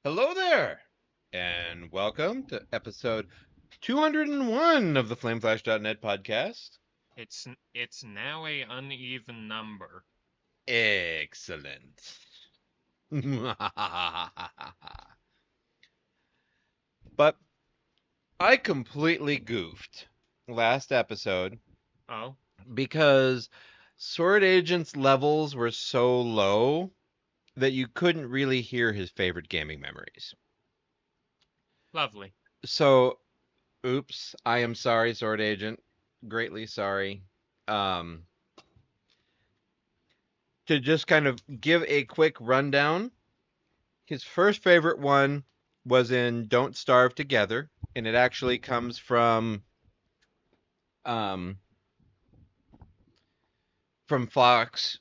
Hello there, and welcome to episode 201 of the FlameFlash.net podcast. It's now a uneven number. Excellent. But I completely goofed last episode Oh, because Sword Agent's levels were so low that you couldn't really hear his favorite gaming memories. lovely. So, oops, I am sorry, Sword Agent. Greatly sorry. Um, to just kind of give a quick rundown, his first favorite one was in Don't Starve Together, and it actually comes um, from Fox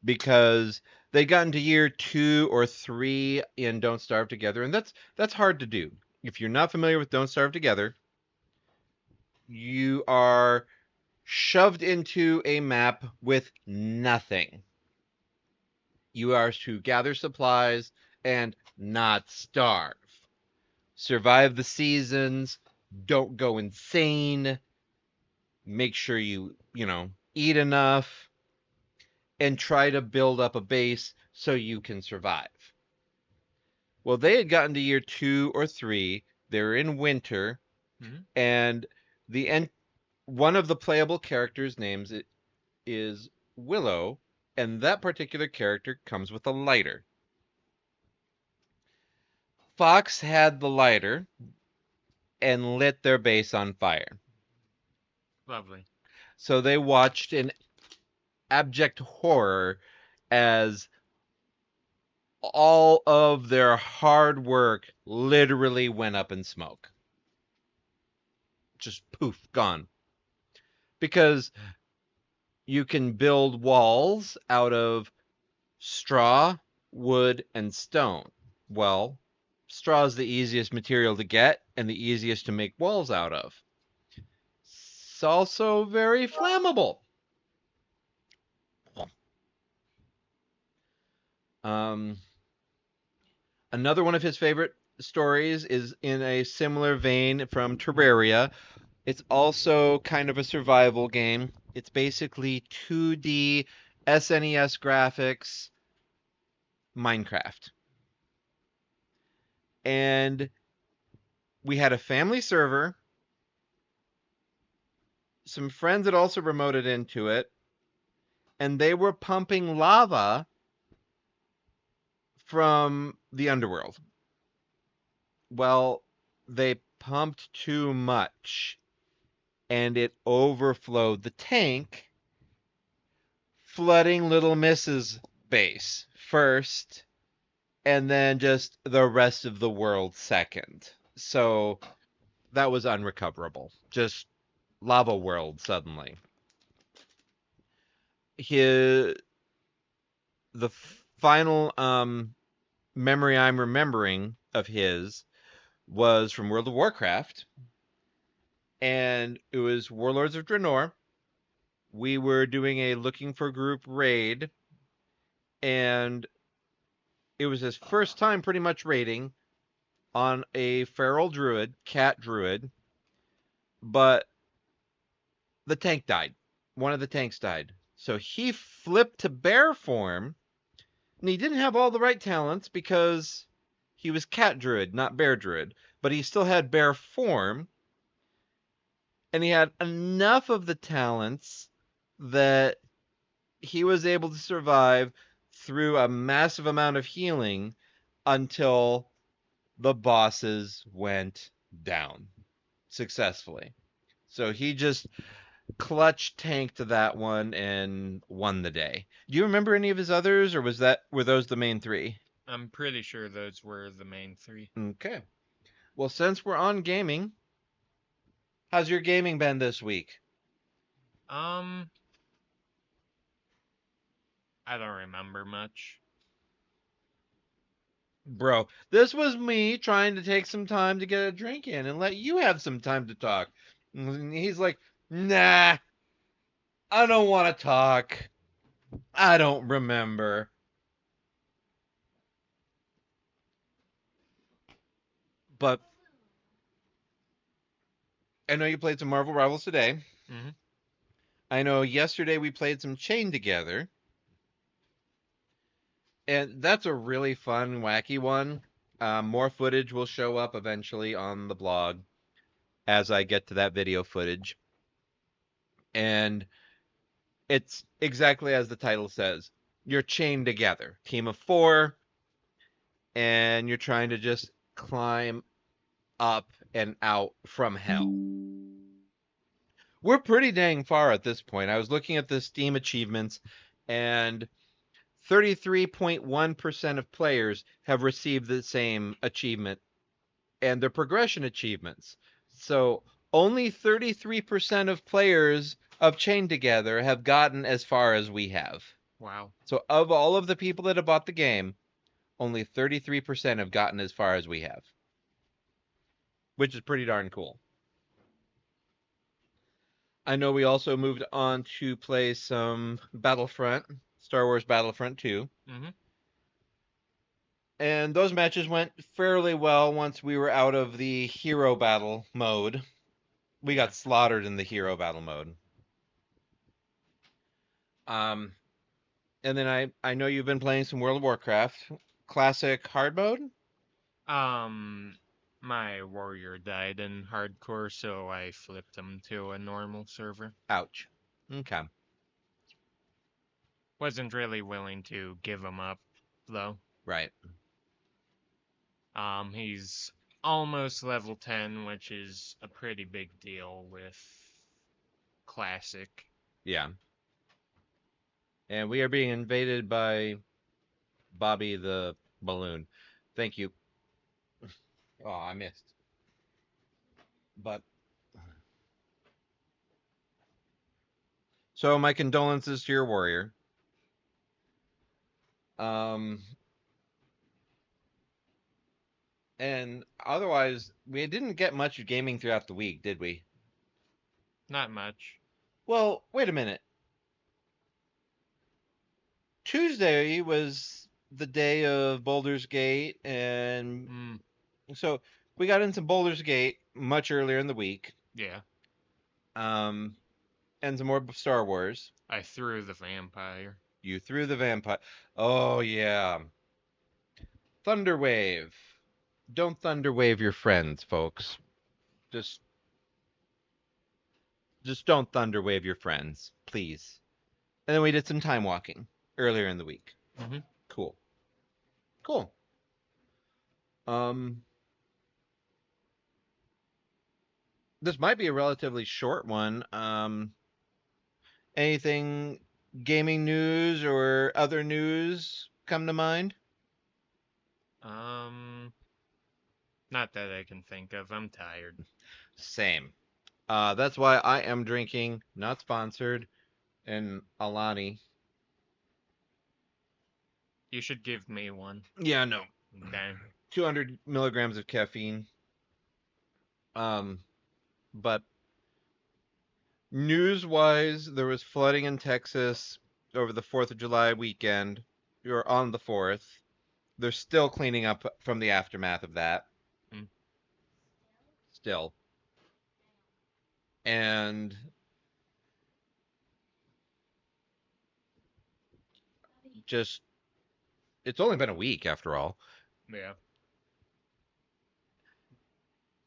because they got into year 2 or 3 in Don't Starve Together, and that's hard to do. If you're not familiar with Don't Starve Together, you are shoved into a map with nothing. You are to gather supplies and not starve. Survive the seasons, don't go insane, make sure you eat enough, and try to build up a base so you can survive. Well, they had gotten to year 2 or 3. They're in winter, Hmm? and the end. One of the playable characters' names is Willow, and that particular character comes with a lighter. Fox had the lighter and lit their base on fire. Lovely. So they watched in abject horror as all of their hard work literally went up in smoke. Just poof, gone. Because you can build walls out of straw, wood, and stone. Well, straw is the easiest material to get and the easiest to make walls out of. It's also very flammable. Um, Another one of his favorite stories is in a similar vein from Terraria. It's also kind of a survival game. It's basically 2D SNES graphics Minecraft. And we had a family server. Some friends had also remoted into it, and they were pumping lava from the underworld. Well, they pumped too much and it overflowed the tank, flooding Little Miss's base first, and then just the rest of the world second. So that was unrecoverable. Just lava world suddenly. His the final memory I'm remembering of his was from World of Warcraft, and it was Warlords of Draenor. We were doing a looking for group raid, and it was his first time pretty much raiding on a feral druid, cat druid, but the tank died. One of the tanks died. So he flipped to bear form, and he didn't have all the right talents because he was cat druid, not bear druid, but he still had bear form, and he had enough of the talents that he was able to survive through a massive amount of healing until the bosses went down successfully. So he just clutch tanked that one and won the day. Do you remember any of his others, or were those the main three? I'm pretty sure those were the main three. Okay. Well, since we're on gaming, how's your gaming been this week? Um, I don't remember much. Bro, this was me trying to take some time to get a drink in and let you have some time to talk. And he's like, nah, I don't want to talk. I don't remember. But I know you played some Marvel Rivals today. Hmm. I know yesterday we played some Chain Together, and that's a really fun, wacky one. More footage will show up eventually on the blog as I get to that video footage. And it's exactly as the title says. You're chained together. Team of four, and you're trying to just climb up and out from hell. We're pretty dang far at this point. I was looking at the Steam achievements, and 33.1% of players have received the same achievement, and they're progression achievements. So only 33% of players of Chained Together have gotten as far as we have. Wow. So of all of the people that have bought the game, only 33% have gotten as far as we have, which is pretty darn cool. I know we also moved on to play some Battlefront, Star Wars Battlefront 2. Hmm. And those matches went fairly well once we were out of the hero battle mode. We Yeah. got slaughtered in the hero battle mode. Um, and then I know you've been playing some World of Warcraft classic hard mode. Um, my warrior died in hardcore, so I flipped him to a normal server. Ouch. Okay. Wasn't really willing to give him up, though. Right. He's almost level 10, which is a pretty big deal with classic. Yeah. And we are being invaded by Bobby the Balloon. Thank you. Oh, I missed. But so my condolences to your warrior. Um, and otherwise, we didn't get much gaming throughout the week, did we? Not much. Well, wait a minute. Tuesday was the day of Baldur's Gate, and Mm, so we got in some Baldur's Gate much earlier in the week. yeah. Um, and some more Star Wars. I threw the vampire. You threw the vampire. Oh yeah, Thunderwave. Don't Thunderwave your friends, folks. Just, just don't Thunderwave your friends, please. And then we did some time walking earlier in the week. Hmm. Cool, cool. Um, this might be a relatively short one. Anything gaming news or other news come to mind? Um, Not that I can think of. I'm tired. Same. That's why I am drinking, not sponsored, an Alani. You should give me one. Yeah, no. Okay. 200 milligrams of caffeine. Um, but news wise, there was flooding in Texas over the 4th of July weekend, or on the 4th. They're still cleaning up from the aftermath of that. Mm. Still. And just, it's only been a week after all. Yeah.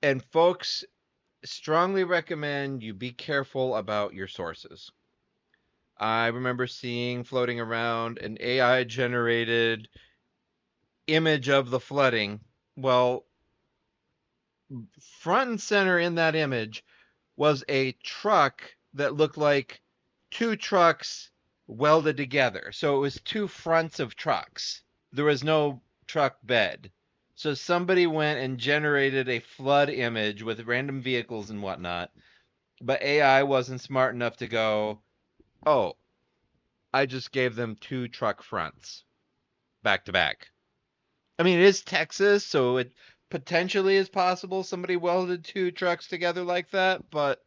And folks, strongly recommend you be careful about your sources. I remember seeing floating around an AI generated image of the flooding. Well, front and center in that image was a truck that looked like two trucks welded together. So it was two fronts of trucks. There was no truck bed. So somebody went and generated a flood image with random vehicles and whatnot. But AI wasn't smart enough to go, oh, I just gave them two truck fronts back to back. I mean, it is Texas, so it potentially is possible somebody welded two trucks together like that, but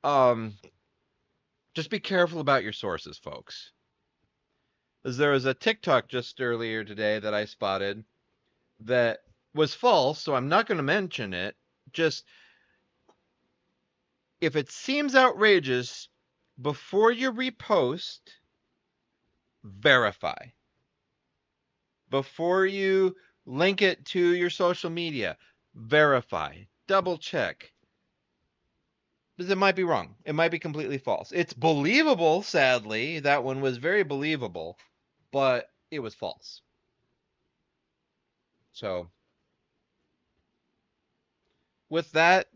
um just be careful about your sources, folks. As there was a TikTok just earlier today that I spotted that was false, so I'm not going to mention it. Just if it seems outrageous, before you repost, verify. Before you link it to your social media, verify. Double check. Because it might be wrong. It might be completely false. It's believable, sadly. That one was very believable, but it was false. So, with that,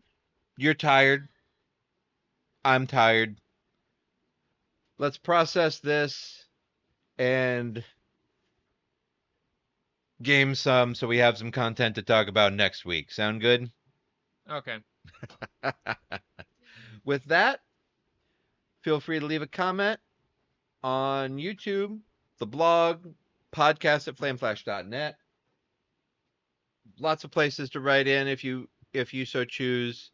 you're tired. I'm tired. Let's process this and game some so we have some content to talk about next week. Sound good? Okay. With that, feel free to leave a comment on YouTube, the blog, podcast at flameflash.net. Lots of places to write in if you so choose.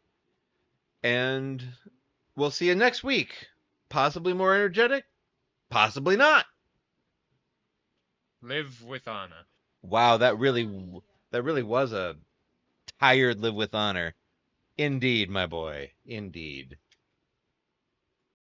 And we'll see you next week. Possibly more energetic, possibly not. Live with honor. Wow, that really was a tired live with honor. Indeed, my boy. Indeed.